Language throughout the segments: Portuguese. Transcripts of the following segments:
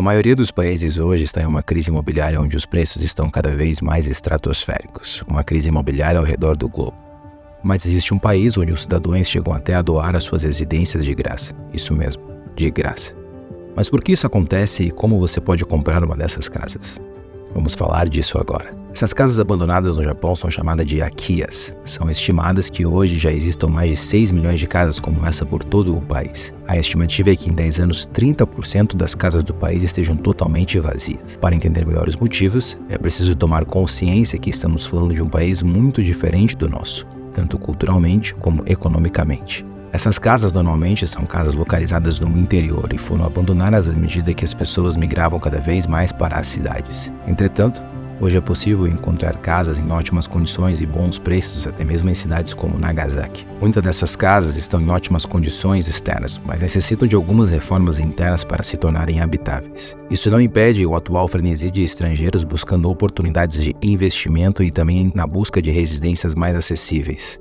A maioria dos países hoje está em uma crise imobiliária onde os preços estão cada vez mais estratosféricos, uma crise imobiliária ao redor do globo. Mas existe um país onde os cidadãos chegam até a doar as suas residências de graça. Isso mesmo, de graça. Mas por que isso acontece e como você pode comprar uma dessas casas? Vamos falar disso agora. Essas casas abandonadas no Japão são chamadas de akiyas. São estimadas que hoje já existam mais de 6 milhões de casas como essa por todo o país. A estimativa é que em 10 anos 30% das casas do país estejam totalmente vazias. Para entender melhor os motivos, é preciso tomar consciência que estamos falando de um país muito diferente do nosso, tanto culturalmente como economicamente. Essas casas normalmente são casas localizadas no interior e foram abandonadas à medida que as pessoas migravam cada vez mais para as cidades. Entretanto, hoje é possível encontrar casas em ótimas condições e bons preços até mesmo em cidades como Nagasaki. Muitas dessas casas estão em ótimas condições externas, mas necessitam de algumas reformas internas para se tornarem habitáveis. Isso não impede o atual frenesi de estrangeiros buscando oportunidades de investimento e também na busca de residências mais acessíveis.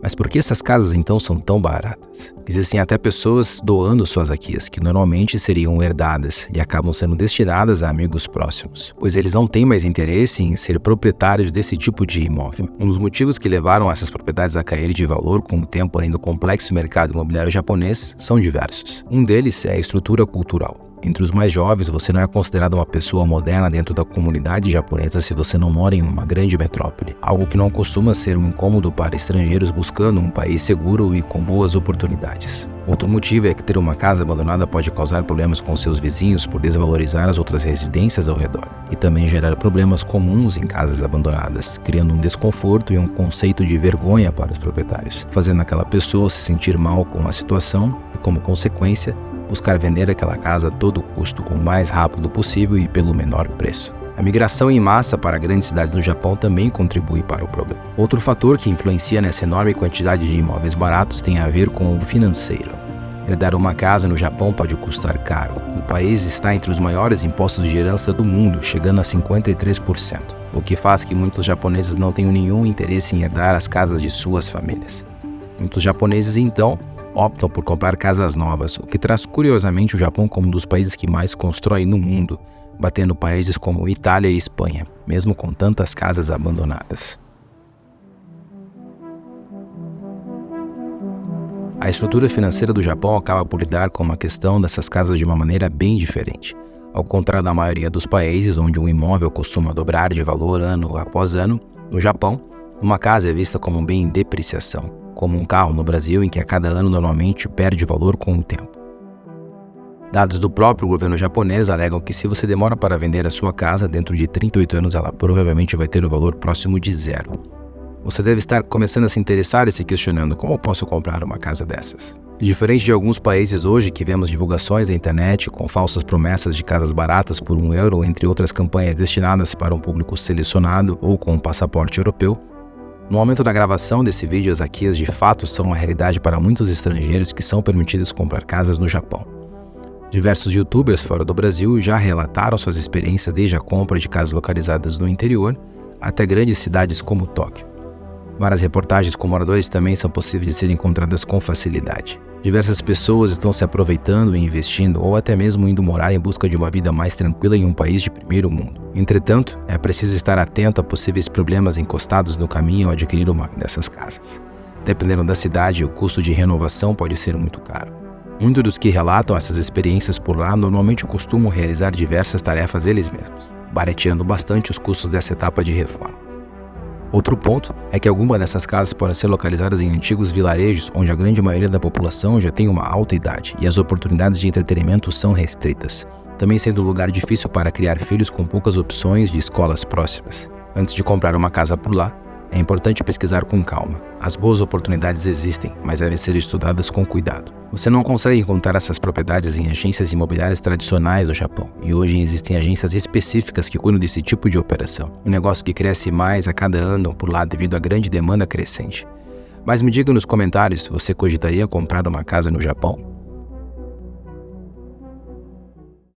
Mas por que essas casas então são tão baratas? Existem até pessoas doando suas akiyas, que normalmente seriam herdadas e acabam sendo destinadas a amigos próximos, pois eles não têm mais interesse em ser proprietários desse tipo de imóvel. Um dos motivos que levaram essas propriedades a cair de valor com o tempo além do complexo mercado imobiliário japonês são diversos. Um deles é a estrutura cultural. Entre os mais jovens, você não é considerado uma pessoa moderna dentro da comunidade japonesa se você não mora em uma grande metrópole, algo que não costuma ser um incômodo para estrangeiros buscando um país seguro e com boas oportunidades. Outro motivo é que ter uma casa abandonada pode causar problemas com seus vizinhos por desvalorizar as outras residências ao redor, e também gerar problemas comuns em casas abandonadas, criando um desconforto e um conceito de vergonha para os proprietários, fazendo aquela pessoa se sentir mal com a situação e, como consequência, buscar vender aquela casa a todo custo, o mais rápido possível e pelo menor preço. A migração em massa para grandes cidades no Japão também contribui para o problema. Outro fator que influencia nessa enorme quantidade de imóveis baratos tem a ver com o financeiro. Herdar uma casa no Japão pode custar caro. O país está entre os maiores impostos de herança do mundo, chegando a 53%, o que faz que muitos japoneses não tenham nenhum interesse em herdar as casas de suas famílias. Muitos japoneses, então, optam por comprar casas novas, o que traz curiosamente o Japão como um dos países que mais constrói no mundo, batendo países como Itália e Espanha, mesmo com tantas casas abandonadas. A estrutura financeira do Japão acaba por lidar com uma questão dessas casas de uma maneira bem diferente. Ao contrário da maioria dos países, onde um imóvel costuma dobrar de valor ano após ano, no Japão, uma casa é vista como um bem em depreciação, como um carro no Brasil, em que a cada ano normalmente perde valor com o tempo. Dados do próprio governo japonês alegam que se você demora para vender a sua casa, dentro de 38 anos ela provavelmente vai ter o valor próximo de zero. Você deve estar começando a se interessar e se questionando: como eu posso comprar uma casa dessas? Diferente de alguns países hoje que vemos divulgações na internet com falsas promessas de casas baratas por €1, entre outras campanhas destinadas para um público selecionado ou com um passaporte europeu, no momento da gravação desse vídeo, as akiyas de fato são uma realidade para muitos estrangeiros que são permitidos comprar casas no Japão. Diversos youtubers fora do Brasil já relataram suas experiências desde a compra de casas localizadas no interior até grandes cidades como Tóquio. Várias reportagens com moradores também são possíveis de serem encontradas com facilidade. Diversas pessoas estão se aproveitando e investindo ou até mesmo indo morar em busca de uma vida mais tranquila em um país de primeiro mundo. Entretanto, é preciso estar atento a possíveis problemas encostados no caminho ao adquirir uma dessas casas. Dependendo da cidade, o custo de renovação pode ser muito caro. Muitos dos que relatam essas experiências por lá normalmente costumam realizar diversas tarefas eles mesmos, barateando bastante os custos dessa etapa de reforma. Outro ponto é que algumas dessas casas podem ser localizadas em antigos vilarejos onde a grande maioria da população já tem uma alta idade e as oportunidades de entretenimento são restritas, também sendo um lugar difícil para criar filhos com poucas opções de escolas próximas. Antes de comprar uma casa por lá, é importante pesquisar com calma. As boas oportunidades existem, mas devem ser estudadas com cuidado. Você não consegue encontrar essas propriedades em agências imobiliárias tradicionais no Japão, e hoje existem agências específicas que cuidam desse tipo de operação. Um negócio que cresce mais a cada ano por lá devido à grande demanda crescente. Mas me diga nos comentários se você cogitaria comprar uma casa no Japão.